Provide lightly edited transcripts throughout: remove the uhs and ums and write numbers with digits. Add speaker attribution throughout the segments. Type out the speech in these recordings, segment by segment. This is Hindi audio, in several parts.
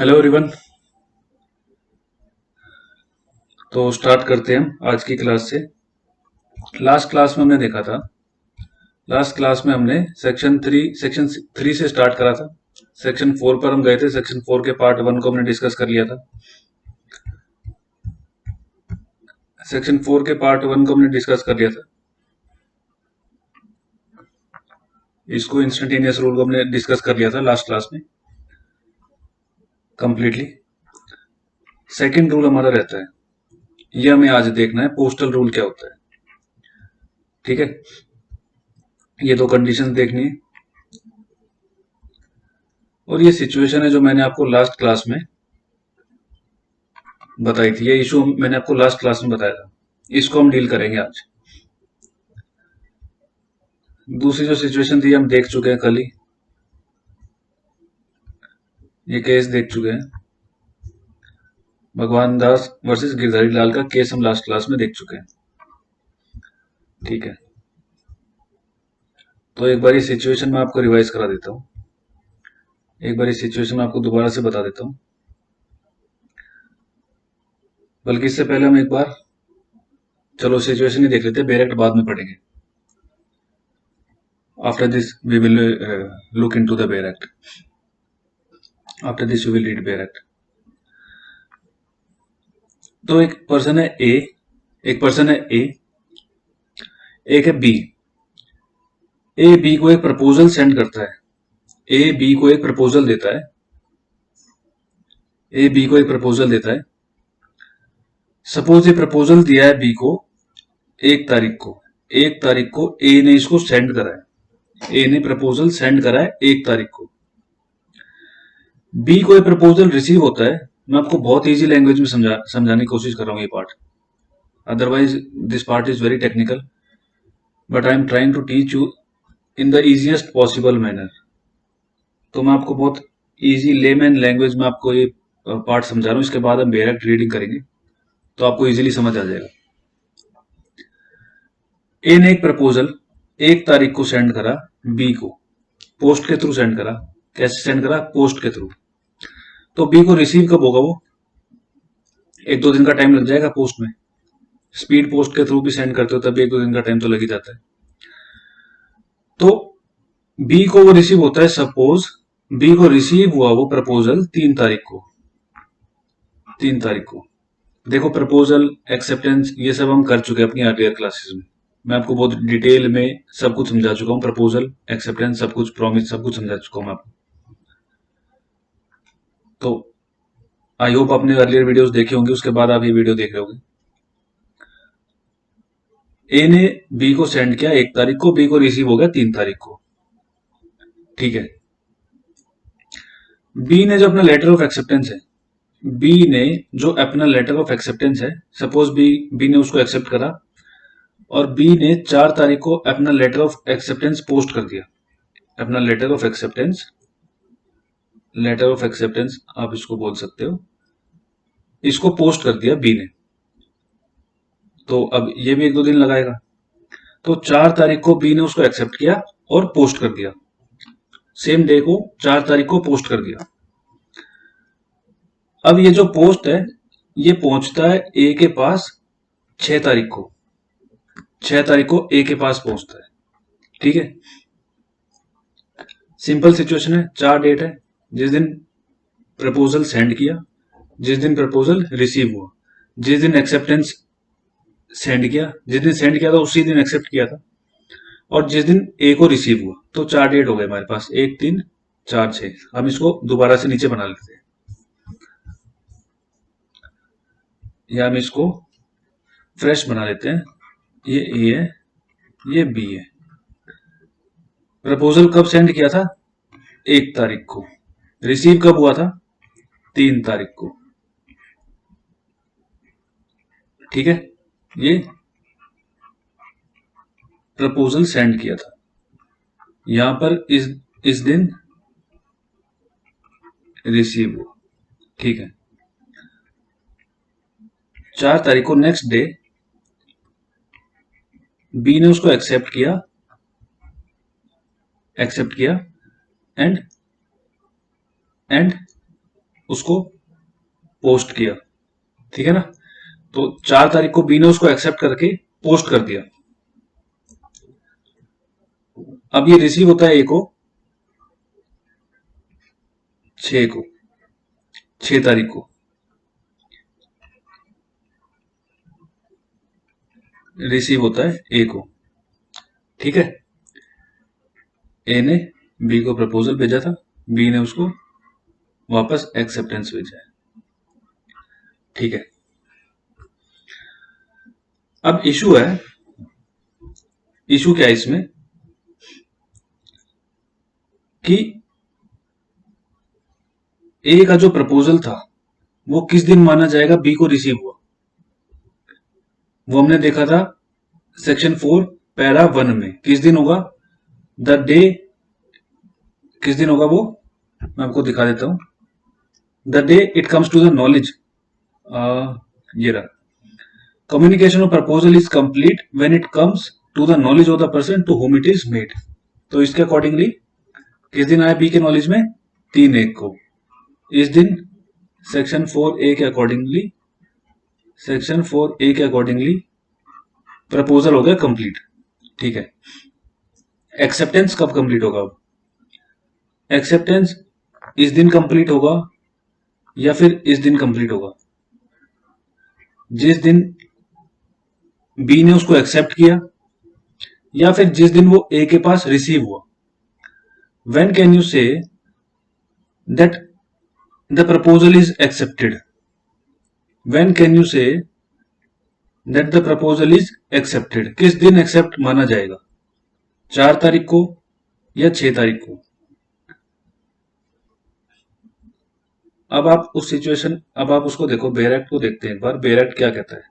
Speaker 1: Hello everyone. तो स्टार्ट करते हैं हम आज की क्लास से। लास्ट क्लास में हमने देखा था, लास्ट क्लास में हमने सेक्शन 3 से स्टार्ट करा था। सेक्शन 4 पर हम गए थे। सेक्शन 4 के पार्ट 1 को हमने डिस्कस कर लिया था। सेक्शन 4 के पार्ट 1 को हमने डिस्कस कर लिया था। इसको इंस्टेंटेनियस रूल को हमने डिस्कस कर लिया था लास्ट क्लास में कंप्लीटली। सेकेंड रूल हमारा रहता है, ये हमें आज देखना है, पोस्टल रूल क्या होता है। ठीक है, ये दो कंडीशन देखनी है और ये सिचुएशन है जो मैंने आपको लास्ट क्लास में बताई थी। ये इशू मैंने आपको लास्ट क्लास में बताया था, इसको हम डील करेंगे आज। दूसरी जो सिचुएशन थी हम देख चुके हैं कल ही, ये केस देख चुके हैं। भगवान दास वर्सेस गिरधारी लाल का केस हम लास्ट क्लास में देख चुके हैं। ठीक है, तो एक बार ये सिचुएशन मैं आपको रिवाइज करा देता हूँ। एक बार ये सिचुएशन मैं आपको दोबारा से बता देता हूँ, बल्कि इससे पहले हम एक बार चलो सिचुएशन ही देख लेते हैं, बेरेक्ट बाद में पढ़ेंगे। After this we will look into the बेरेक्ट। After this we will read बेरेक्ट। तो एक पर्सन है ए, एक पर्सन है ए, एक है बी। ए बी को एक प्रपोजल सेंड करता है। ए बी को एक प्रपोजल देता है। ए बी को एक प्रपोजल देता है। सपोज ये प्रपोजल दिया है बी को 1 तारीख को। 1 तारीख को ए ने इसको सेंड करा है। ए ने प्रपोजल सेंड करा है 1 तारीख को। बी को ये प्रपोजल रिसीव होता है। मैं आपको बहुत इजी लैंग्वेज में समझाने की कोशिश कर रहा हूँ ये part, otherwise this part is very technical, but I am trying to teach you in the easiest possible manner. तो मैं आपको बहुत इजी लेमैन लैंग्वेज में आपको ये पार्ट समझा रहा हूँ। इसके बाद हम डायरेक्ट रीडिंग करेंगे तो आपको इजीली समझ आ जाएगा। ए ने एक प्रपोजल 1 तारीख को सेंड करा बी को, पोस्ट के थ्रू सेंड करा। कैसे सेंड करा? पोस्ट के थ्रू। तो बी को रिसीव कब होगा? वो 1-2 दिन का टाइम लग जाएगा पोस्ट में। स्पीड पोस्ट के थ्रू भी सेंड करते हो तब 1-2 दिन का टाइम तो लग ही जाता है। तो बी को वो रिसीव होता है, सपोज बी को रिसीव हुआ वो प्रपोजल 3 तारीख को। 3 तारीख को देखो, प्रपोजल, एक्सेप्टेंस, ये सब हम कर चुके हैं अपनी अर्लियर क्लासेस में। मैं आपको बहुत डिटेल में सब कुछ समझा चुका हूँ। प्रपोजल, एक्सेप्टेंस, सब कुछ, प्रॉमिस, सब कुछ समझा चुका हूँ मैं आपको। तो आई होप आपने अर्लियर वीडियोस देखे होंगे, उसके बाद आप ये वीडियो देख रहे होंगे। ए ने बी को सेंड किया 1 तारीख को, बी को रिसीव हो गया 3 तारीख को। ठीक है, बी ने जो अपना लेटर ऑफ एक्सेप्टेंस है, बी ने जो अपना लेटर ऑफ एक्सेप्टेंस है, सपोज बी ने उसको एक्सेप्ट करा और बी ने 4 तारीख को अपना लेटर ऑफ एक्सेप्टेंस पोस्ट कर दिया। अपना लेटर ऑफ एक्सेप्टेंस आप इसको बोल सकते हो, इसको पोस्ट कर दिया बी ने। तो अब ये भी 1-2 दिन लगाएगा। तो 4 तारीख को बी ने उसको एक्सेप्ट किया और पोस्ट कर दिया। सेम डे को 4 तारीख को पोस्ट कर दिया। अब ये जो पोस्ट है ये पहुंचता है ए के पास 6 तारीख को। 6 तारीख को ए के पास पहुंचता है। ठीक है, सिंपल सिचुएशन है। 4 डेट है, जिस दिन प्रपोजल सेंड किया, जिस दिन प्रपोजल रिसीव हुआ, जिस दिन एक्सेप्टेंस सेंड किया, जिस दिन सेंड किया था उसी दिन एक्सेप्ट किया था, और जिस दिन ए को रिसीव हुआ। तो 4 डेट हो गए हमारे पास, 1, 3, 4, 6। हम इसको दोबारा से नीचे बना लेते हैं, या हम इसको फ्रेश बना लेते हैं। ये ए है, ये बी है। प्रपोजल कब सेंड किया था? 1 तारीख को। रिसीव कब हुआ था? 3 तारीख को। ठीक है, ये प्रपोजल सेंड किया था। यहां पर इस दिन रिसीव हुआ। ठीक है, 4 तारीख को नेक्स्ट डे बी ने उसको एक्सेप्ट किया एंड उसको पोस्ट किया, ठीक है ना। तो 4 तारीख को बी ने उसको एक्सेप्ट करके पोस्ट कर दिया। अब ये रिसीव होता है ए को 6 तारीख को रिसीव होता है ए को, ठीक है। ए ने बी को प्रपोजल भेजा था, बी ने उसको वापस एक्सेप्टेंस भेजा है, ठीक है। अब इशू है, इशू क्या है इसमें कि ए का जो प्रपोजल था वो किस दिन माना जाएगा बी को रिसीव हुआ। वो हमने देखा था सेक्शन 4 पैरा 1 में, किस दिन होगा, द डे, किस दिन होगा वो मैं आपको दिखा देता हूं, the day it comes to the knowledge, ये रहा, communication of proposal is complete when it comes to the knowledge of the person to whom it is made. तो इसके अकॉर्डिंगली किस दिन आया बी के नॉलेज में, 3/1 को। इस दिन सेक्शन 4A के अकॉर्डिंगली, सेक्शन 4A के अकॉर्डिंगली प्रपोजल हो गया कंप्लीट, ठीक है। एक्सेप्टेंस कब कंप्लीट होगा, अब एक्सेप्टेंस इस दिन कंप्लीट होगा या फिर इस दिन कंप्लीट होगा, जिस दिन बी ने उसको एक्सेप्ट किया या फिर जिस दिन वो ए के पास रिसीव हुआ। When can you say that the proposal is accepted, when can you say that the proposal is accepted, किस दिन एक्सेप्ट माना जाएगा, 4 तारीख को या 6 तारीख को। अब आप उस सिचुएशन, अब आप उसको देखो, बेयर एक्ट को देखते हैं एक बार, बेयर एक्ट क्या कहता है,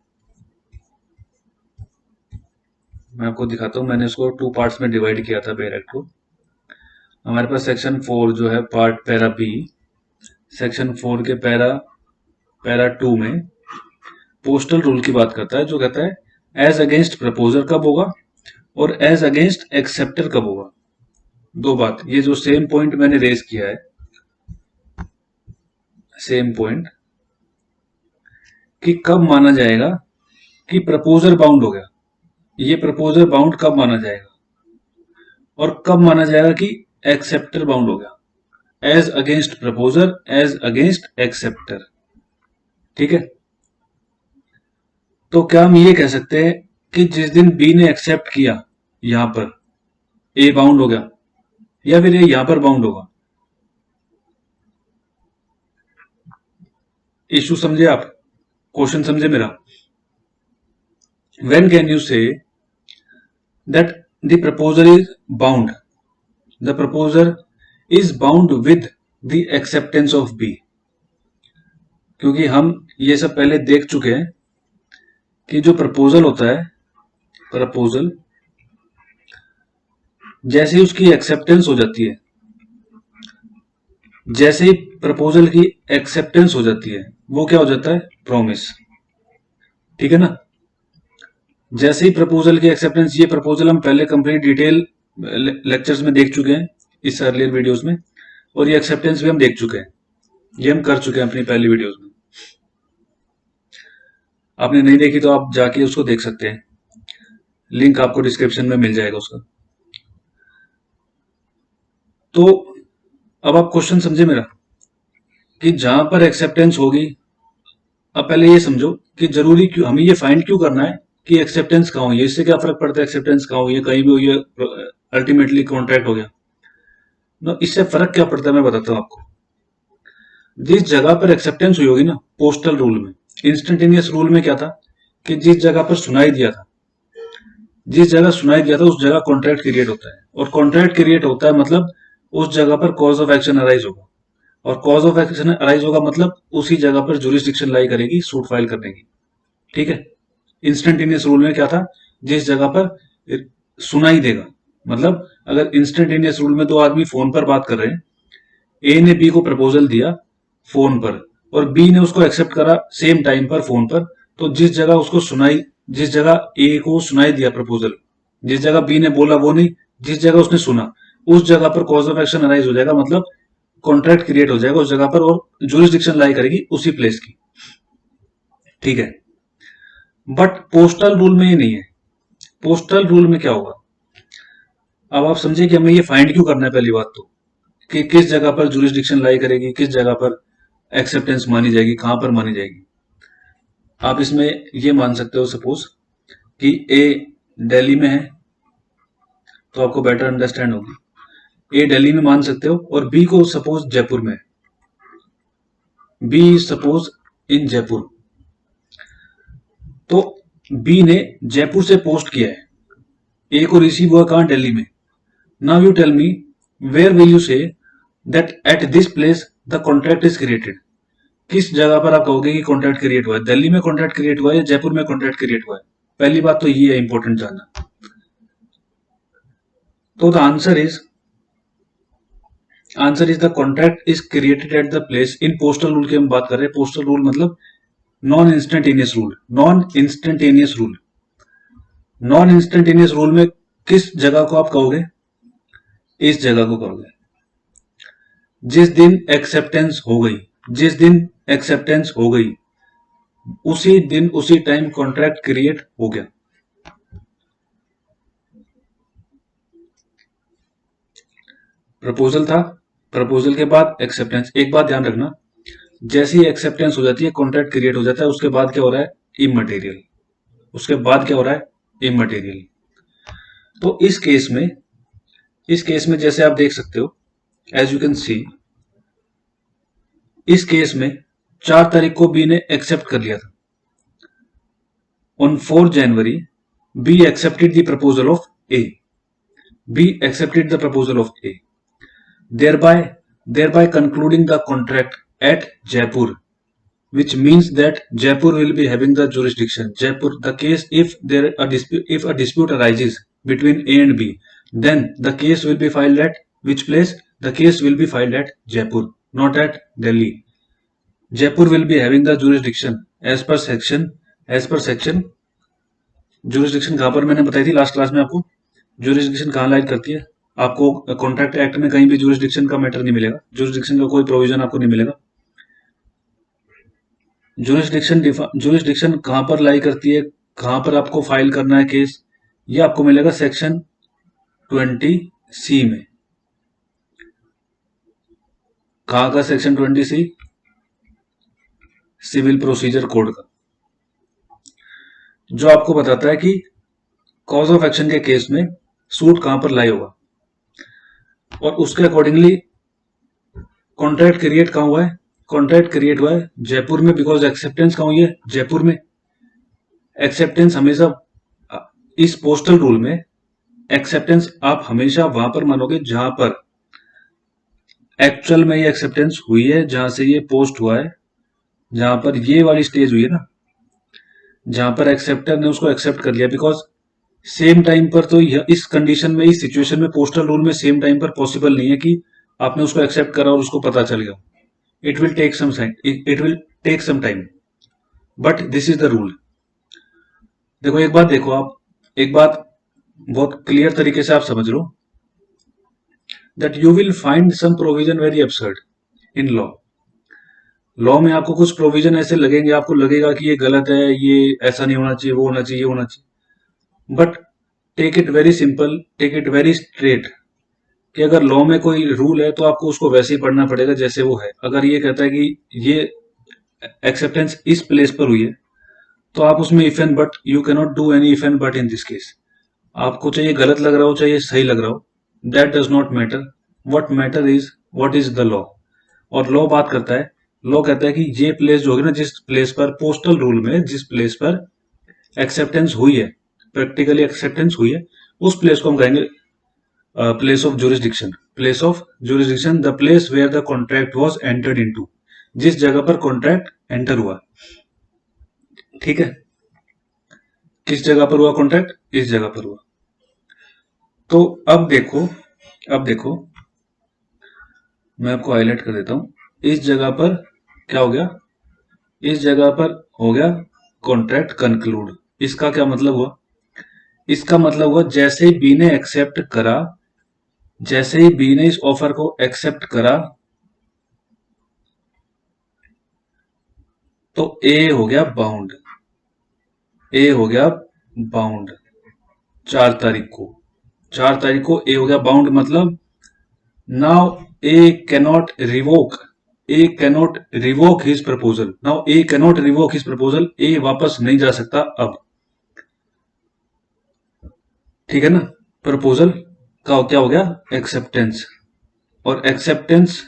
Speaker 1: मैं आपको दिखाता हूं। मैंने इसको 2 पार्ट्स में डिवाइड किया था बेयर एक्ट को। हमारे पास सेक्शन 4 जो है पार्ट पैरा बी, सेक्शन 4 के पैरा 2 में पोस्टल रूल की बात करता है, जो कहता है एज अगेंस्ट प्रपोजर कब होगा और एज अगेंस्ट एक्सेप्टर कब होगा। 2 बात, ये जो सेम पॉइंट मैंने रेज किया है, सेम पॉइंट कि कब माना जाएगा कि प्रपोजर बाउंड हो गया, ये प्रपोजर बाउंड कब माना जाएगा, और कब माना जाएगा कि एक्सेप्टर बाउंड हो गया, as against proposer, as against acceptor, ठीक है। तो क्या हम ये कह सकते हैं कि जिस दिन बी ने एक्सेप्ट किया यहां पर ए बाउंड हो गया, या फिर ए यहां पर बाउंड होगा। इशू समझे आप, क्वेश्चन समझे मेरा। When can you say that the proposal is bound, the proposer is bound with the acceptance of B, क्योंकि हम ये सब पहले देख चुके हैं कि जो प्रपोजल होता है, प्रपोजल जैसे ही उसकी एक्सेप्टेंस हो जाती है, जैसे ही प्रपोजल की एक्सेप्टेंस हो जाती है वो क्या हो जाता है, प्रॉमिस, ठीक है ना। जैसे ही प्रपोजल की एक्सेप्टेंस, ये प्रपोजल हम पहले कंप्लीट डिटेल लेक्चर्स में देख चुके हैं इस अर्लियर वीडियोस में, और ये एक्सेप्टेंस भी हम देख चुके हैं, ये हम कर चुके हैं अपनी पहली वीडियोस में। आपने नहीं देखी तो आप जाके उसको देख सकते हैं, लिंक आपको डिस्क्रिप्शन में मिल जाएगा उसका। तो अब आप क्वेश्चन समझे मेरा कि जहां पर एक्सेप्टेंस होगी, अब पहले ये समझो कि जरूरी क्यों हमें ये फाइंड क्यों करना है कि एक्सेप्टेंस कहां हुई है, इससे क्या फर्क पड़ता है एक्सेप्टेंस कहां हुई है, कहीं भी हुई है, अल्टीमेटली कॉन्ट्रैक्ट हो गया ना। इससे फर्क क्या पड़ता है मैं बताता हूं आपको। जिस जगह पर एक्सेप्टेंस हुई होगी ना, पोस्टल रूल में, इंस्टेंटेनियस रूल में क्या था कि जिस जगह पर सुनाई दिया था, जिस जगह सुनाई दिया था उस जगह कॉन्ट्रैक्ट क्रिएट होता है, और कॉन्ट्रैक्ट क्रिएट होता है मतलब उस जगह पर कॉज ऑफ एक्शन अराइज होगा, और कॉज ऑफ एक्शन अराइज होगा मतलब उसी जगह पर जुरिस्डिक्शन लाई करेगी सूट फाइल करने की, ठीक है। इंस्टेंटेनियस रूल में क्या था, जिस जगह पर सुनाई देगा, मतलब अगर इंस्टेंटेनियस रूल में 2 आदमी फोन पर बात कर रहे हैं, ए ने बी को प्रपोजल दिया फोन पर और बी ने उसको एक्सेप्ट करा सेम टाइम पर फोन पर, तो जिस जगह उसको सुनाई, जिस जगह ए को सुनाई दिया प्रपोजल, जिस जगह बी ने बोला वो नहीं, जिस जगह उसने सुना उस जगह पर कॉज ऑफ एक्शन अराइज हो जाएगा, मतलब कॉन्ट्रैक्ट क्रिएट हो जाएगा उस जगह पर और जुरिस्डिक्शन लाई करेगी उसी प्लेस की, ठीक है। बट पोस्टल रूल में ये नहीं है। पोस्टल रूल में क्या होगा, अब आप समझिए कि हमें ये फाइंड क्यों करना है। पहली बात तो कि किस जगह पर जुरिस्डिक्शन लाई करेगी, किस जगह पर एक्सेप्टेंस मानी जाएगी, कहां पर मानी जाएगी। आप इसमें ये मान सकते हो सपोज कि ए दिल्ली में है, तो आपको बेटर अंडरस्टैंड होगी। ए दिल्ली में मान सकते हो और बी को सपोज जयपुर में, बी सपोज इन जयपुर। तो बी ने जयपुर से पोस्ट किया है, ए को रिसीव हुआ कहां, दिल्ली में। Now you tell me where will you say that at this place the contract is created. किस जगह पर आप कहोगे कि कॉन्ट्रैक्ट क्रिएट हुआ है, दिल्ली में कॉन्ट्रैक्ट क्रिएट हुआ है या जयपुर में कॉन्ट्रैक्ट क्रिएट हुआ है। पहली बात तो ये है इंपॉर्टेंट जानना। तो the answer is the contract is created at the place. In postal rule की हम बात कर रहे हैं। पोस्टल रूल मतलब non instantaneous rule. Non instantaneous rule, non instantaneous rule में किस जगह को आप कहोगे, इस जगह को कहोगे। जिस दिन एक्सेप्टेंस हो गई, जिस दिन एक्सेप्टेंस हो गई उसी दिन उसी टाइम कॉन्ट्रैक्ट क्रिएट हो गया। प्रपोजल था, प्रपोजल के बाद एक्सेप्टेंस। एक बात ध्यान रखना, जैसे ही एक्सेप्टेंस हो जाती है कॉन्ट्रैक्ट क्रिएट हो जाता है, उसके बाद क्या हो रहा है, इमटेरियल। उसके बाद क्या हो रहा है, इमटेरियल। तो इस केस में जैसे आप देख सकते हो, एज यू कैन सी, इस केस में 4 तारीख को बी ने एक्सेप्ट कर लिया था। On 4 January be accepted the proposal of A, be accepted the proposal of A, thereby concluding the contract at Jaipur, which means that Jaipur will be having the jurisdiction. Jaipur, the case, if a dispute arises between A and B, then the case will be filed at which place? The case will be filed at Jaipur, not at Delhi. Jaipur will be having the jurisdiction as per section jurisdiction कहां पर मैंने बताई थी लास्ट क्लास में आपको, jurisdiction कहां लाइक करती है। आपको कॉन्ट्रैक्ट एक्ट में कहीं भी जुरिस्डिक्शन का मैटर नहीं मिलेगा, जुरिस्डिक्शन का कोई प्रोविजन आपको नहीं मिलेगा। जुरिस्डिक्शन कहां पर लाई करती है, कहां पर आपको फाइल करना है केस, ये आपको मिलेगा सेक्शन 20C में। कहां का section 20C, civil procedure code का, जो आपको बताता है कि कॉज ऑफ एक्शन के केस में सूट कहां पर लाई होगा और उसके अकॉर्डिंगली कॉन्ट्रैक्ट क्रिएट कहां हुआ है। कॉन्ट्रैक्ट क्रिएट हुआ है जयपुर में, बिकॉज एक्सेप्टेंस कहां हुई है, जयपुर में। एक्सेप्टेंस हमेशा इस पोस्टल रूल में एक्सेप्टेंस आप हमेशा वहां पर मानोगे जहां पर एक्चुअल में ये एक्सेप्टेंस हुई है, जहां से ये पोस्ट हुआ है, जहां पर ये वाली स्टेज हुई है ना, जहां पर एक्सेप्टर ने उसको एक्सेप्ट कर लिया। बिकॉज सेम टाइम पर तो इस कंडीशन में, इस सिचुएशन में पोस्टल रूल में सेम टाइम पर पॉसिबल नहीं है कि आपने उसको एक्सेप्ट करा और उसको पता चल गया। It will take some time, but this is the rule. देखो एक बात, देखो आप एक बात बहुत क्लियर तरीके से आप समझ लो, that you will find some provision very absurd in law. Law में आपको कुछ प्रोविजन ऐसे लगेंगे, आपको लगेगा कि ये गलत है, ये ऐसा नहीं होना चाहिए, वो होना चाहिए, ये होना चाहिए। But take it very simple, take it very straight, कि अगर लॉ में कोई रूल है तो आपको उसको वैसे ही पढ़ना पड़ेगा जैसे वो है। अगर ये कहता है कि ये एक्सेप्टेंस इस प्लेस पर हुई है, तो आप उसमें if and but, you cannot do any if and but in this case. आपको चाहिए गलत लग रहा हो, चाहिए सही लग रहा हो, that does not matter. What matter is what is the law. और लॉ बात करता है, लॉ कहता है कि ये प्लेस जो होगी ना, जिस प्लेस पर पोस्टल रूल में जिस प्लेस पर एक्सेप्टेंस हुई है, प्रैक्टिकली एक्सेप्टेंस हुई है, उस प्लेस को हम कहेंगे place of jurisdiction. Place of jurisdiction, the place where the contract was entered into, जिस जगह पर कॉन्ट्रैक्ट एंटर हुआ। ठीक है, किस जगह पर हुआ कॉन्ट्रैक्ट, इस जगह पर हुआ। तो अब देखो मैं आपको हाईलाइट कर देता हूं, इस जगह पर क्या हो गया, इस जगह पर हो गया कॉन्ट्रैक्ट कंक्लूड। इसका क्या मतलब हुआ, इसका मतलब हुआ जैसे ही बी ने एक्सेप्ट करा, जैसे ही बी ने इस ऑफर को एक्सेप्ट करा, तो ए हो गया बाउंड, ए हो गया बाउंड 4 तारीख को, 4 तारीख को ए हो गया बाउंड, मतलब now A cannot revoke, A cannot revoke his proposal, now A cannot revoke his proposal, A वापस नहीं जा सकता अब, ठीक है ना। प्रपोजल का क्या हो गया एक्सेप्टेंस, और एक्सेप्टेंस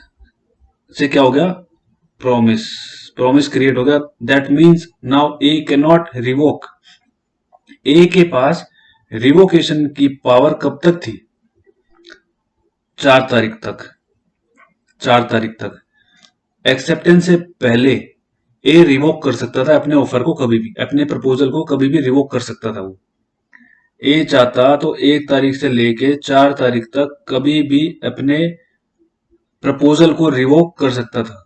Speaker 1: से क्या हो गया प्रॉमिस, प्रॉमिस क्रिएट हो गया। That means now A can not revoke, A के पास रिवोकेशन की पावर कब तक थी 4 तारीख तक, 4 तारीख तक। एक्सेप्टेंस से पहले ए रिवोक कर सकता था अपने ऑफर को, कभी भी अपने प्रपोजल को कभी भी रिवोक कर सकता था वो। ए चाहता तो 1 तारीख से लेके 4 तारीख तक कभी भी अपने प्रपोजल को रिवोक कर सकता था।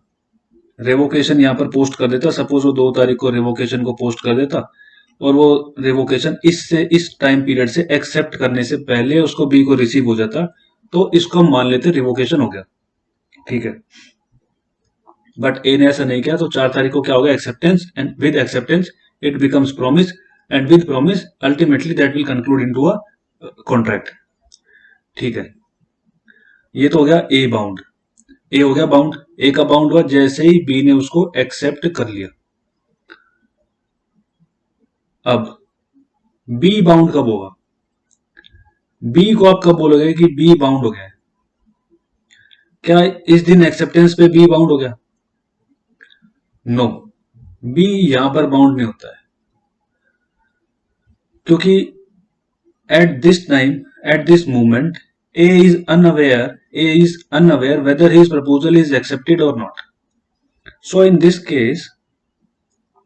Speaker 1: रेवोकेशन यहां पर पोस्ट कर देता, सपोज वो 2 तारीख को रेवोकेशन को पोस्ट कर देता, और वो रेवोकेशन इस टाइम पीरियड से एक्सेप्ट करने से पहले उसको बी को रिसीव हो जाता, तो इसको हम मान लेते रिवोकेशन हो गया, ठीक है। बट ए ने ऐसा नहीं किया, तो 4 तारीख को क्या हो गया acceptance, and with acceptance it becomes promise, and with promise ultimately that will conclude into a contract, ठीक है। ये तो हो गया ए बाउंड, ए हो गया बाउंड, ए का बाउंड हुआ जैसे ही बी ने उसको एक्सेप्ट कर लिया। अब बी बाउंड कब होगा, बी को आप कब बोलोगे कि बी बाउंड हो गया है, क्या इस दिन एक्सेप्टेंस पे बी बाउंड हो गया, नो, बी यहां पर बाउंड नहीं होता है, क्योंकि at this time, at this moment A is unaware whether his proposal is accepted और not. So in this case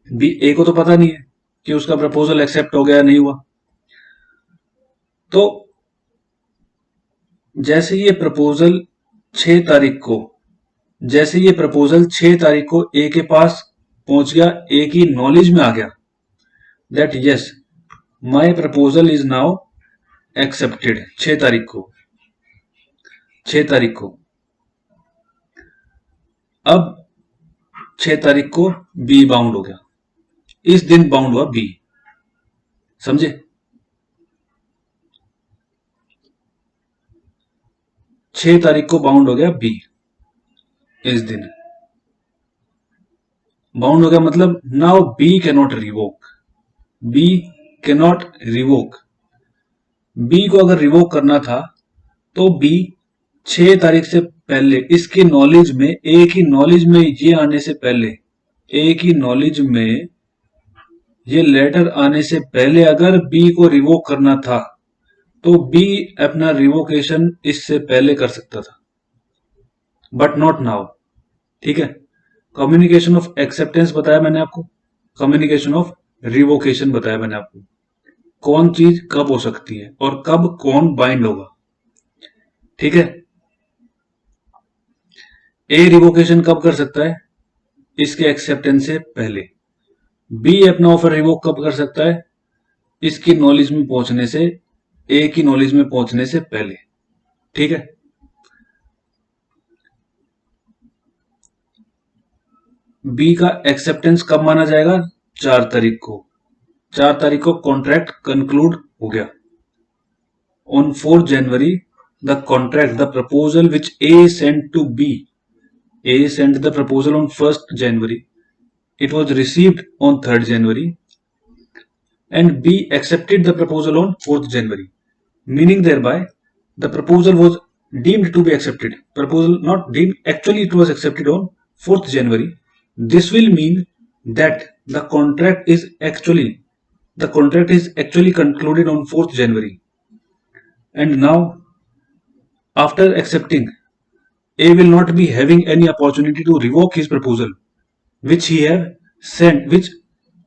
Speaker 1: B, A को तो पता नहीं है कि उसका प्रपोजल एक्सेप्ट हो गया नहीं हुआ, तो जैसे ये प्रपोजल 6 तारीख को, जैसे ये प्रपोजल 6 तारीख को ए के पास पहुंच गया, ए की नॉलेज में आ गया that yes my proposal is now accepted, 6 तारीख को, 6 तारीख को, अब 6 तारीख को बी बाउंड हो गया, इस दिन बाउंड हुआ बी, समझे। 6 तारीख को बाउंड हो गया बी, इस दिन बाउंड हो गया, मतलब now B cannot revoke, B cannot revoke, B को अगर रिवोक करना था तो बी 6 तारीख से पहले इसकी नॉलेज में, ए की नॉलेज में ये आने से पहले, ए की नॉलेज में ये लेटर आने से पहले अगर बी को रिवोक करना था तो बी अपना रिवोकेशन इससे पहले कर सकता था, बट नॉट नाउ, ठीक है। कम्युनिकेशन ऑफ एक्सेप्टेंस बताया मैंने आपको, कम्युनिकेशन ऑफ रिवोकेशन बताया मैंने आपको, कौन चीज कब हो सकती है और कब कौन बाइंड होगा, ठीक है। ए रिवोकेशन कब कर सकता है, इसके एक्सेप्टेंस से पहले। बी अपना ऑफर रिवोक कब कर सकता है, इसकी नॉलेज में पहुंचने से, ए की नॉलेज में पहुंचने से पहले, ठीक है। बी का एक्सेप्टेंस कब माना जाएगा 4 तारीख को, 4 तारीख को कॉन्ट्रैक्ट कंक्लूड हो गया। On 4 January the contract, the proposal which A sent to B, A sent the proposal on 1st January, it was received on 3rd January, and B accepted the proposal on 4th January, meaning thereby the proposal was deemed to be accepted, proposal not deemed, actually it was accepted on 4th January. This will mean that the contract is actually concluded on 4th January, and now after accepting, A will not be having any opportunity to revoke his proposal, which he had sent, which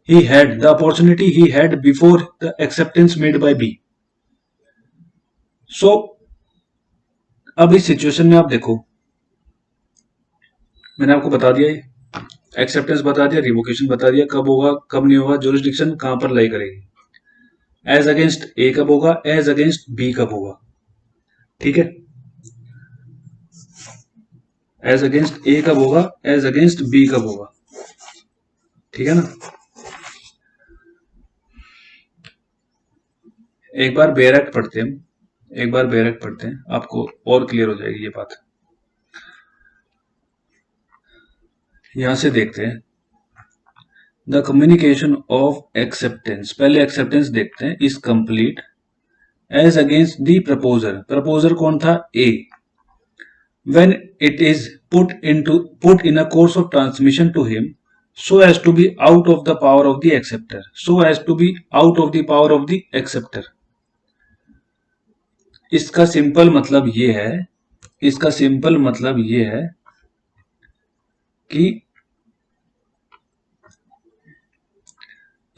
Speaker 1: he had, the opportunity he had before the acceptance made by B. So, अब इस सिचुएशन में आप देखो, मैंने आपको बता दिया, ये एक्सेप्टेंस बता दिया, रिवोकेशन बता दिया, कब होगा कब नहीं होगा, जुरिस्डिक्शन कहां पर लाई करेगी, एज अगेंस्ट ए कब होगा, एज अगेंस्ट बी कब होगा, ठीक है। एज अगेंस्ट ए कब होगा, एज अगेंस्ट बी कब होगा, ठीक है ना। एक बार बेरक पढ़ते हैं हम, एक बार बेरक पढ़ते हैं, आपको और क्लियर हो जाएगी ये बात। यहां से देखते हैं द कम्युनिकेशन ऑफ एक्सेप्टेंस, पहले एक्सेप्टेंस देखते हैं, is complete as against the proposer, proposer कौन था, A, when it is put in a course of transmission to him so as to be out of the power of the acceptor, so as to be out of the power of the acceptor। इसका सिंपल मतलब ये है, इसका सिंपल मतलब ये है कि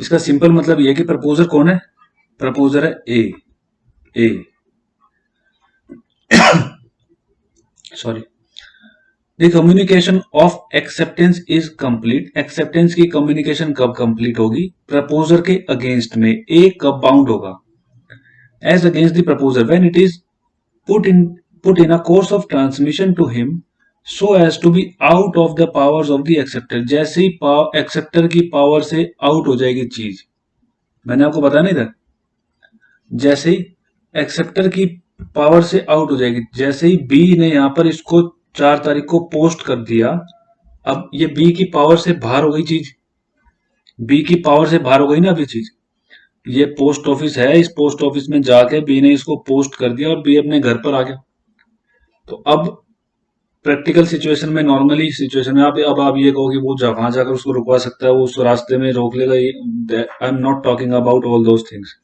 Speaker 1: इसका सिंपल मतलब ये है कि प्रपोजर कौन है, प्रपोजर है A sorry. The communication of acceptance is complete, acceptance की कम्युनिकेशन कब कंप्लीट होगी, प्रपोजर के अगेंस्ट में, ए कब बाउंड होगा, as against the proposer when it is put in a course of transmission to him so as to be out of the powers of the acceptor, जैसे ही एक्सेप्टर की पावर से आउट हो जाएगी चीज, मैंने आपको बताया नहीं था, जैसे ही एक्सेप्टर की पावर से आउट हो जाएगी, जैसे ही बी ने यहां पर इसको 4 तारीख को पोस्ट कर दिया, अब ये बी की पावर से बाहर हो गई चीज, बी की पावर से बाहर हो गई ना अभी चीज। ये पोस्ट ऑफिस है, इस पोस्ट ऑफिस में जाके बी ने इसको पोस्ट कर दिया और बी अपने घर पर आ गया। तो अब प्रैक्टिकल सिचुएशन में, नॉर्मली सिचुएशन में अब आप ये कहो कि वो वहां जाकर उसको रुकवा सकता है, वो उस रास्ते में रोक लेगा, I am not talking about all those things.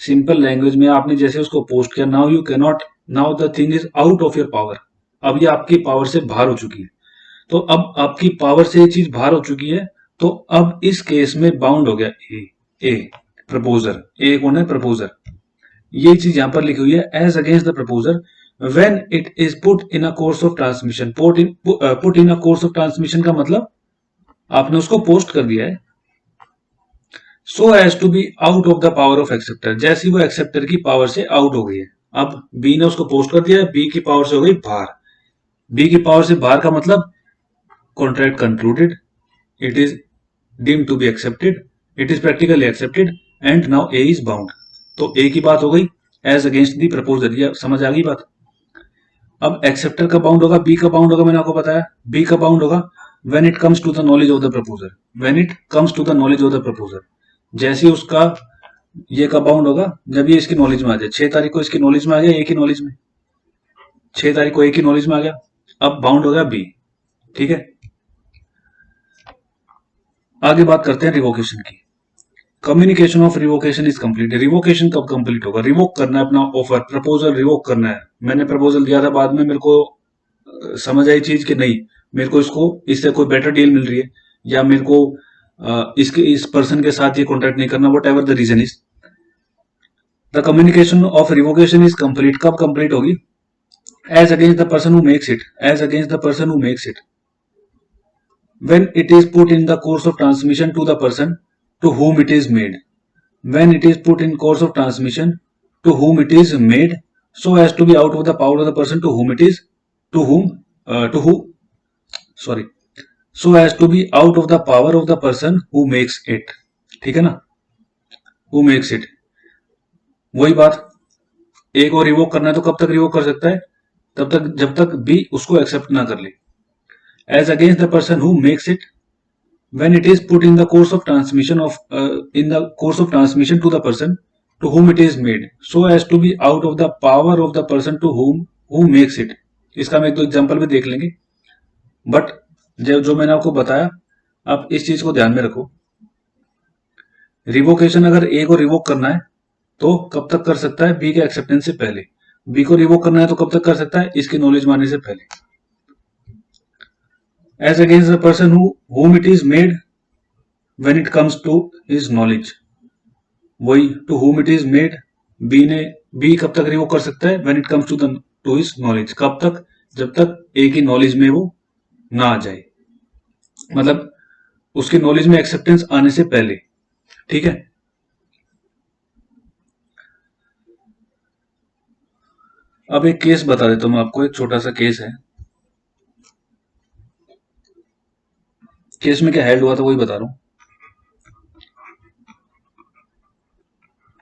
Speaker 1: Simple language में आपने जैसे उसको पोस्ट किया, now you can not, now the thing is out of your power, अब ये आपकी पावर से बाहर हो चुकी है। तो अब आपकी पावर से ये चीज बाहर हो चुकी है, तो अब इस केस में बाउंड हो गया ए प्रपोजर, ए कौन है, प्रपोजर। ये चीज यहां पर लिखी हुई है, as against the proposer when it is put in a course of transmission, put in a course of transmission का मतलब आपने उसको पोस्ट कर दिया है, so as to be out of the power of acceptor, जैसी वो एक्सेप्टर की पावर से आउट हो गई है। अब बी ने उसको पोस्ट कर दिया है, बी की पावर से हो गई बाहर, बी की पावर से बाहर का मतलब contract concluded, it is deemed to be accepted, it is practically accepted and now A is bound. तो ए की बात हो गई एज अगेंस्ट दी प्रपोजर, ये समझ आ गई बात। अब एक्सेप्टर का बाउंड होगा, बी का बाउंड होगा, मैंने आपको बताया बी का बाउंड होगा when it comes to the knowledge of the proposer, when it comes to the knowledge of the proposer, जैसे उसका ये का बाउंड होगा जब ये इसकी नॉलेज में आ जाए। 6 तारीख को इसकी नॉलेज में आ गया, ए की नॉलेज में, 6 तारीख को ए की नॉलेज में आ गया, अब बाउंड हो गया बी। ठीक है, आगे बात करते हैं रिवोकेशन की। Communication of revocation is complete, revocation कब कंप्लीट होगा, रिवोक करना है अपना ऑफर, प्रपोजल रिवोक करना है, मैंने प्रपोजल दिया था, बाद में मेरे को समझ आई चीज कि नहीं, मेरे को इसको इससे कोई बेटर डील मिल रही है, या मेरे को इसके इस पर्सन के साथ ये कॉन्ट्रैक्ट नहीं करना, whatever the reason is, the communication of revocation is complete, कब कंप्लीट होगी, as against the person who makes it, as against the person who makes it, when it is put in the course of transmission to the person to whom it is made, when it is put in course of transmission to whom it is made so as to be out of the power of the person to whom it is, to whom to who sorry, so as to be out of the power of the person who makes it। ठीक है ना, who makes it, वही बात, एक को रिवोक करना है तो कब तक रिवोक कर सकता है, तब तक जब तक बी उसको एक्सेप्ट ना कर ले, as against the person who makes it when it is put in the course of transmission of in the course of transmission to the person to whom it is made so as to be out of the power of the person to who makes it। इसका हम एक दो एग्जांपल भी देख लेंगे, बट जो मैंने आपको बताया, आप इस चीज को ध्यान में रखो, रिवोकेशन अगर ए को रिवोक करना है तो कब तक कर सकता है, बी के एक्सेप्टेंस से पहले, बी को रिवोक करना है तो कब तक कर सकता है, इसकी नॉलेज मानने से पहले, as against the person whom it is made when it comes to his knowledge, वही to whom it is made, B कब तक रिवोक कर सकता है, when it comes to his knowledge, कब तक, जब तक ए की नॉलेज में वो ना आ जाए, मतलब उसकी नॉलेज में एक्सेप्टेंस आने से पहले। ठीक है, अब एक केस बता देता हूं मैं आपको, एक छोटा सा केस है। केस में क्या हेल्ड हुआ था वही बता रहा हूं।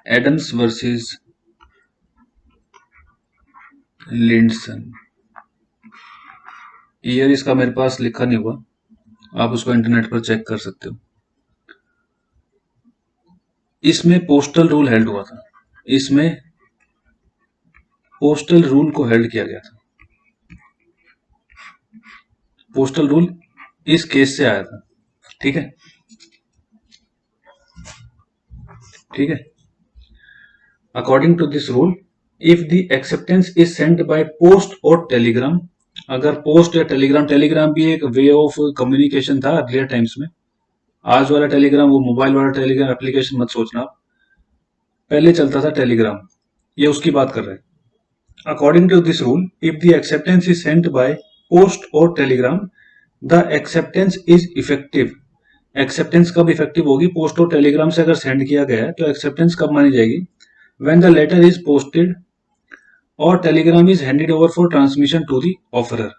Speaker 1: Adams versus लिंडसन। ईयर इसका मेरे पास लिखा नहीं हुआ, आप उसको इंटरनेट पर चेक कर सकते हो। इसमें पोस्टल रूल हेल्ड हुआ था, इसमें पोस्टल रूल को हेल्ड किया गया था। पोस्टल रूल इस केस से आया था। ठीक है, ठीक है। According to this rule, if the acceptance is sent by post और टेलीग्राम, अगर पोस्ट या टेलीग्राम, टेलीग्राम भी एक वे ऑफ कम्युनिकेशन था अर्लियर टाइम्स में। आज वाला टेलीग्राम वो मोबाइल वाला टेलीग्राम एप्लीकेशन मत सोचना, पहले चलता था टेलीग्राम, ये उसकी बात कर रहे हैं। According to this rule, if the acceptance is sent by post और telegram, the acceptance is effective. Acceptance कब इफेक्टिव होगी? पोस्ट और टेलीग्राम से अगर सेंड किया गया है तो एक्सेप्टेंस कब मानी जाएगी? When the letter is posted और telegram is handed over for transmission to the offeror,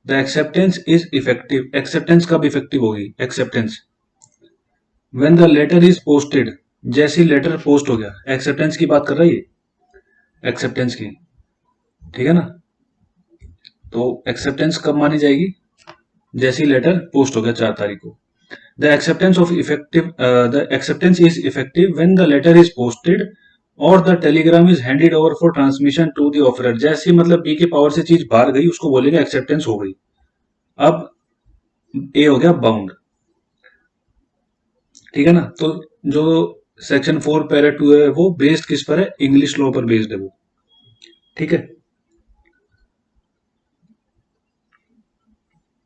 Speaker 1: the acceptance is effective. Acceptance कब इफेक्टिव होगी? Acceptance when the letter is posted, जैसे लेटर पोस्ट हो गया, एक्सेप्टेंस की बात कर रही है, एक्सेप्टेंस की, ठीक है ना। तो एक्सेप्टेंस कब मानी जाएगी? जैसी लेटर पोस्ट हो गया 4 तारीख को। The acceptance of effective, the acceptance is effective when the letter is posted और the telegram is handed over for transmission to the offeror. जैसे मतलब बी के पावर से चीज बाहर गई उसको बोलेंगे एक्सेप्टेंस हो गई। अब ए हो गया बाउंड, ठीक है ना। तो जो सेक्शन 4 पैरा 2 है वो बेस्ड किस पर है? इंग्लिश लॉ पर बेस्ड है वो, ठीक है।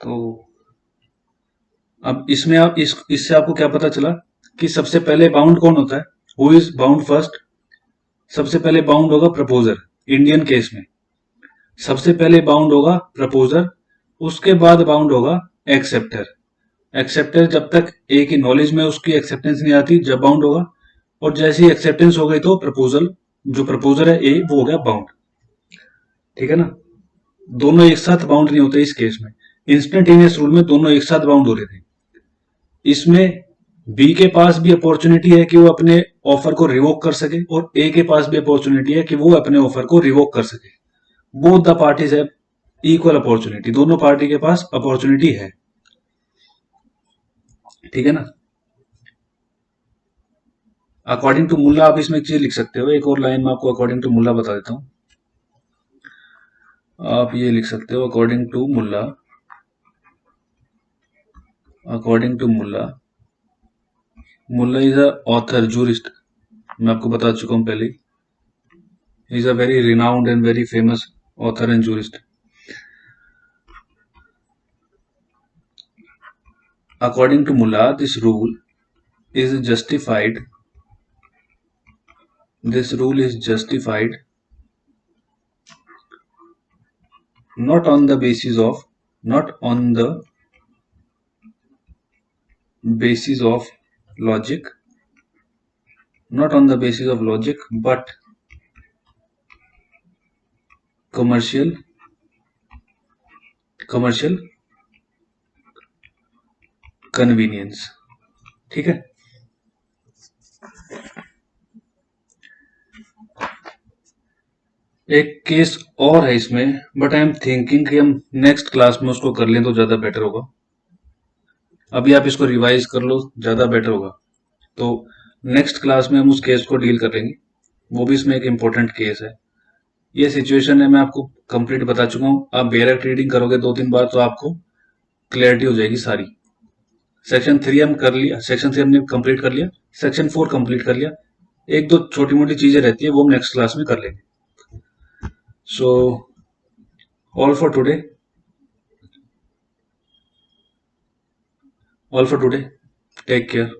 Speaker 1: तो अब इसमें आप इससे आपको क्या पता चला कि सबसे पहले बाउंड कौन होता है? Who is bound first? सबसे पहले बाउंड होगा प्रपोजर, इंडियन केस में सबसे पहले बाउंड होगा प्रपोजर, उसके बाद बाउंड होगा एक्सेप्टर। एक्सेप्टर जब तक ए की नॉलेज में उसकी एक्सेप्टेंस नहीं आती जब बाउंड होगा, और जैसे ही एक्सेप्टेंस हो गई तो प्रपोजल, जो प्रपोजर है ए, वो हो गया बाउंड, ठीक है ना। दोनों एक साथ बाउंड नहीं होते इस केस में। इंस्टेंटेनियस रूल में दोनों एक साथ बाउंड हो रहे थे। इसमें बी के पास भी अपॉर्चुनिटी है कि वो अपने ऑफर को रिवोक कर सके और ए के पास भी अपॉर्चुनिटी है कि वो अपने ऑफर को रिवोक कर सके। बोथ द पार्टीज है इक्वल अपॉर्चुनिटी, दोनों पार्टी के पास अपॉर्चुनिटी है, ठीक है ना। अकॉर्डिंग टू मुल्ला आप इसमें एक चीज लिख सकते हो, एक और लाइन में आपको अकॉर्डिंग टू मुल्ला बता देता हूं। आप ये लिख सकते हो according to Mulla, according to Mulla, Mulla is a author jurist, मैं आपको बता चुका हूं पहले, is a very renowned and very famous author and jurist. According to Mulla, this rule is justified, this rule is justified not on the basis of, not on the basis of logic, not on the basis of logic but commercial convenience, ठीक है। एक केस और है इसमें, बट आई एम थिंकिंग कि हम नेक्स्ट क्लास में उसको कर लें तो ज्यादा बेटर होगा। अभी आप इसको रिवाइज कर लो, ज्यादा बेटर होगा। तो नेक्स्ट क्लास में हम उस केस को डील कर लेंगे, वो भी इसमें एक इम्पोर्टेंट केस है। ये सिचुएशन है, मैं आपको कंप्लीट बता चुका हूँ। आप बेरेक्ट रीडिंग करोगे 2-3 बार तो आपको क्लैरिटी हो जाएगी सारी। सेक्शन 3 हम कर लिया, सेक्शन 3 हमने कंप्लीट कर लिया, सेक्शन 4 कंप्लीट कर लिया। एक दो छोटी मोटी चीजें रहती है वो हम नेक्स्ट क्लास में कर लेंगे। So all for today, all for today, take care.